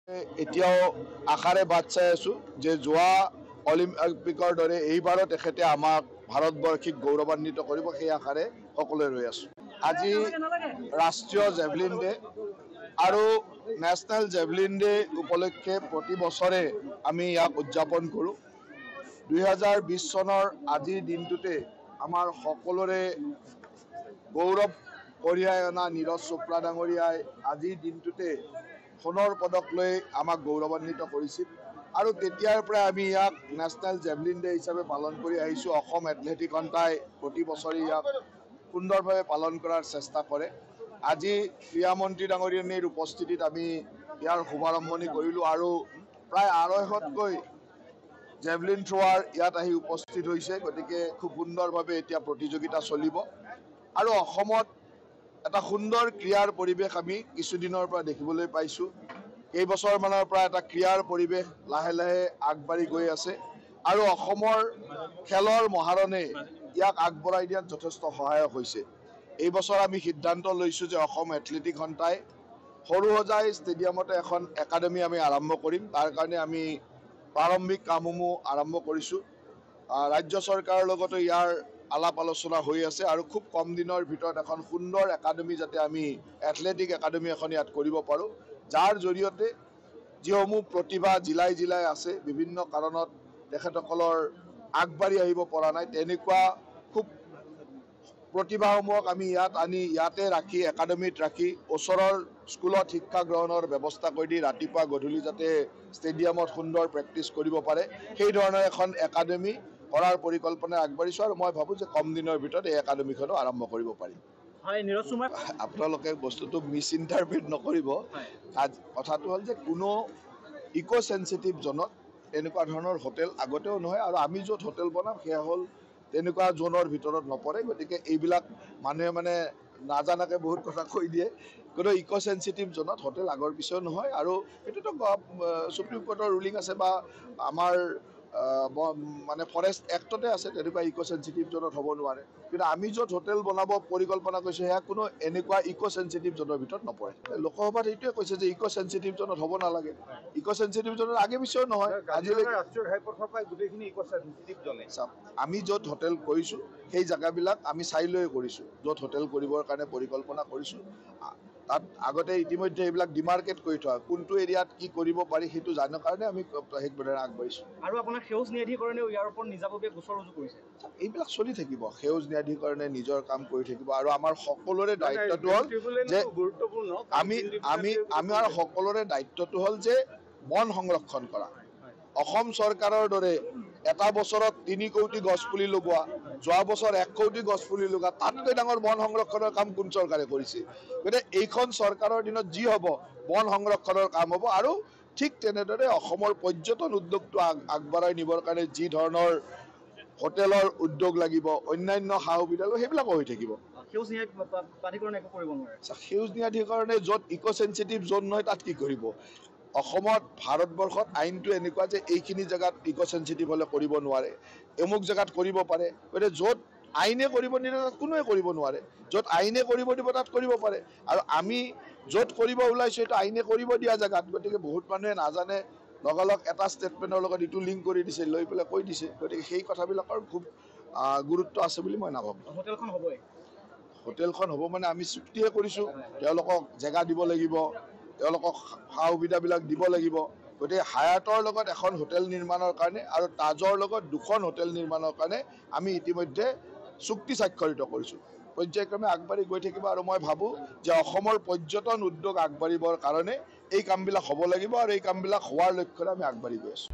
এতিয়াও আশাৰে বাট চাই আছো যে যোৱা অলিম্পিকৰ দৰে এইবাৰো তেখেতে আমাক ভাৰতবৰ্ষিক গৌৰৱান্বিত কৰিব, সেই আশাৰে সকলোৱে ৰৈ আছো। আজি ৰাষ্ট্ৰীয় জেভলিন ডে আৰু নেশ্যনেল জেভলিন ডে উপলক্ষে প্ৰতি বছৰে আমি ইয়াক উদযাপন কৰোঁ। 2020 চনৰ আজিৰ দিনটোতে আমাৰ সকলোৰে গৌৰৱ কঢ়িয়াই অনা নীৰজ চোপ্ৰা ডাঙৰীয়াই আজিৰ দিনটোতে সোণৰ পদক লৈ আমাক গৌৰৱান্বিত কৰিছিল আৰু তেতিয়াৰ পৰা আমি ইয়াক নেশ্যনেল জেভলিন ডে হিচাপে পালন কৰি আহিছোঁ। অসম এথলেটিক সন্থাই প্ৰতি বছৰে ইয়াক সুন্দৰভাৱে পালন কৰাৰ চেষ্টা কৰে। আজি ক্ৰীড়ামন্ত্ৰী ডাঙৰীয়ানীৰ উপস্থিতিত আমি ইয়াৰ শুভাৰম্ভণি কৰিলোঁ আৰু প্ৰায় 250তকৈ জেভলিন থ্ৰোৱাৰ ইয়াত আহি উপস্থিত হৈছে। গতিকে খুব সুন্দৰভাৱে এতিয়া প্ৰতিযোগিতা চলিব আৰু অসমত এটা সুন্দৰ ক্ৰীড়াৰ পৰিৱেশ আমি কিছুদিনৰ পৰা দেখিবলৈ পাইছোঁ। কেইবছৰমানৰ পৰা এটা ক্ৰীড়াৰ পৰিৱেশ লাহে লাহে আগবাঢ়ি গৈ আছে আৰু অসমৰ খেলৰ মহাৰণে ইয়াক আগবঢ়াই দিয়াত যথেষ্ট সহায়ক হৈছে। এই বছৰ আমি সিদ্ধান্ত লৈছোঁ যে অসম এথলেটিক সন্থাই সৰুসজাই ষ্টেডিয়ামতে এখন একাডেমি আমি আৰম্ভ কৰিম। তাৰ কাৰণে আমি প্ৰাৰম্ভিক কামসমূহ আৰম্ভ কৰিছোঁ। ৰাজ্য চৰকাৰৰ লগতো ইয়াৰ আলাপ আলোচনা হৈ আছে আৰু খুব কম দিনৰ ভিতৰত এখন সুন্দৰ একাডেমি যাতে আমি এথলেটিক একাডেমি এখন ইয়াত কৰিব পাৰোঁ, যাৰ জৰিয়তে যিসমূহ প্ৰতিভা জিলাই জিলাই আছে, বিভিন্ন কাৰণত তেখেতসকলৰ আগবাঢ়ি আহিব পৰা নাই, তেনেকুৱা খুব প্ৰতিভাসমূহক আমি ইয়াত আনি ইয়াতে ৰাখি একাডেমিত ৰাখি ওচৰৰ স্কুলত শিক্ষা গ্ৰহণৰ ব্যৱস্থা কৰি দি ৰাতিপুৱা গধূলি যাতে ষ্টেডিয়ামত সুন্দৰ প্ৰেক্টিচ কৰিব পাৰে, সেই ধৰণৰ এখন একাডেমি কৰাৰ পৰিকল্পনা আগবাঢ়িছোঁ আৰু মই ভাবোঁ যে কম দিনৰ ভিতৰত এই একাডেমিখনো আৰম্ভ কৰিব পাৰিম। আপোনালোকে বস্তুটো মিছ ইণ্টাৰপ্ৰিট নকৰিব। কথাটো হ'ল যে কোনো ইক' চেঞ্চিটিভ জ'নত এনেকুৱা ধৰণৰ হোটেল আগতেও নহয় আৰু আমি য'ত হোটেল বনাম সেয়া হ'ল তেনেকুৱা জ'নৰ ভিতৰত নপৰে। গতিকে এইবিলাক মানুহে নাজানাকৈ বহুত কথা কৈ দিয়ে। কোনো ইক' চেঞ্চিটিভ জ'নত হোটেল আগৰ পিছেও নহয় আৰু এইটোতো সুপ্ৰিম কোৰ্টৰ ৰুলিং আছে বা আমাৰ ফৰেষ্ট এক্টতে আছে, তেনেকুৱা ইক' চেঞ্চিটিভ জ'নত হ'ব নোৱাৰে। কিন্তু আমি য'ত হোটেল বনাব পৰিকল্পনা কৰিছোঁ সেয়া কোনো এনেকুৱা ইক' চেঞ্চিটিভ জ'নৰ ভিতৰত নপৰে। লোকসভাত এইটোৱে কৈছে যে ইক' চেঞ্চিটিভ জ'নত হ'ব নালাগে। ইক' চেঞ্চিটিভ জ'নৰ আগে পিছেও নহয়। আজিলৈকে আমি য'ত হোটেল কৰিছোঁ সেই জেগাবিলাক আমি চাই লৈ কৰিছোঁ, য'ত হোটেল কৰিবৰ কাৰণে পৰিকল্পনা কৰিছোঁ। তাত আগতে ইতিমধ্যে এইবিলাক ডিমাৰ্কেট কৰি থোৱা, কোনটো এৰিয়াত কি কৰিব পাৰি সেইটো জানাৰ কাৰণে আমি সেইবিলাক আগবাঢ়িছোঁ। আৰু আপোনাৰ সেউজ ন্যায়াধিকৰণেও ইয়াৰ ওপৰত নিজাববীয়া গোচৰ ৰুজু কৰিছে। এইবিলাক চলি থাকিব, সেউজ ন্যায়াধিকৰণে নিজৰ কাম কৰি থাকিব আৰু আমাৰ সকলোৰে দায়িত্বটো হ'ল যে আমাৰ সকলোৰে দায়িত্বটো হ'ল যে বন সংৰক্ষণ কৰা। অসম চৰকাৰৰ দৰে এটা বছৰত 3 কোটি গছ পুলি লগোৱা, যোৱা বছৰ 1 কোটি গছ পুলি লগোৱা, তাতকৈ ডাঙৰ বন সংৰক্ষণৰ কাম কোন চৰকাৰে কৰিছে? গতিকে এইখন চৰকাৰৰ দিনত যি হ'ব বন সংৰক্ষণৰ কাম হ'ব আৰু ঠিক তেনেদৰে অসমৰ পৰ্যটন উদ্যোগটো আগবঢ়াই নিবৰ কাৰণে যি ধৰণৰ হোটেলৰ উদ্যোগ লাগিব, অন্যান্য সা সুবিধা সেইবিলাকো হৈ থাকিব। সেউজ ন্যায়াধিকৰণে য'ত ইক' চেঞ্চিটিভ জ'ন নহয় তাত কি কৰিব? অসমত ভাৰতবৰ্ষত আইনটো এনেকুৱা যে এইখিনি জেগাত ইক' চেঞ্চিটিভ হ'লে কৰিব নোৱাৰে, অমুক জেগাত কৰিব পাৰে। গতিকে য'ত আইনে কৰিব নিদিয়ে তাত কোনোৱে কৰিব নোৱাৰে, য'ত আইনে কৰিব দিব তাত কৰিব পাৰে। আৰু আমি য'ত কৰিব ওলাইছোঁ সেইটো আইনে কৰিব দিয়া জেগাত। গতিকে বহুত মানুহে নাজানে, লগালগ এটা ষ্টেটমেণ্টৰ লগত ইটো লিংক কৰি দিছে, লৈ পেলাই কৈ দিছে। গতিকে সেই কথাবিলাকৰ খুব গুৰুত্ব আছে বুলি মই নাভাবোঁ। হোটেলখন হ'ব মানে আমি চুক্তিয়ে কৰিছোঁ, তেওঁলোকক জেগা দিব লাগিব, তেওঁলোকক সা সুবিধাবিলাক দিব লাগিব। গতিকে হায়াতৰ লগত এখন হোটেল নিৰ্মাণৰ কাৰণে আৰু তাজৰ লগত 2খন হোটেল নিৰ্মাণৰ কাৰণে আমি ইতিমধ্যে চুক্তি স্বাক্ষৰিত কৰিছোঁ। পৰ্যায়ক্ৰমে আগবাঢ়ি গৈ থাকিব আৰু মই ভাবোঁ যে অসমৰ পৰ্যটন উদ্যোগ আগবাঢ়িবৰ কাৰণে এই কামবিলাক হ'ব লাগিব আৰু এই কামবিলাক হোৱাৰ লক্ষ্যৰে আমি আগবাঢ়ি গৈ আছোঁ।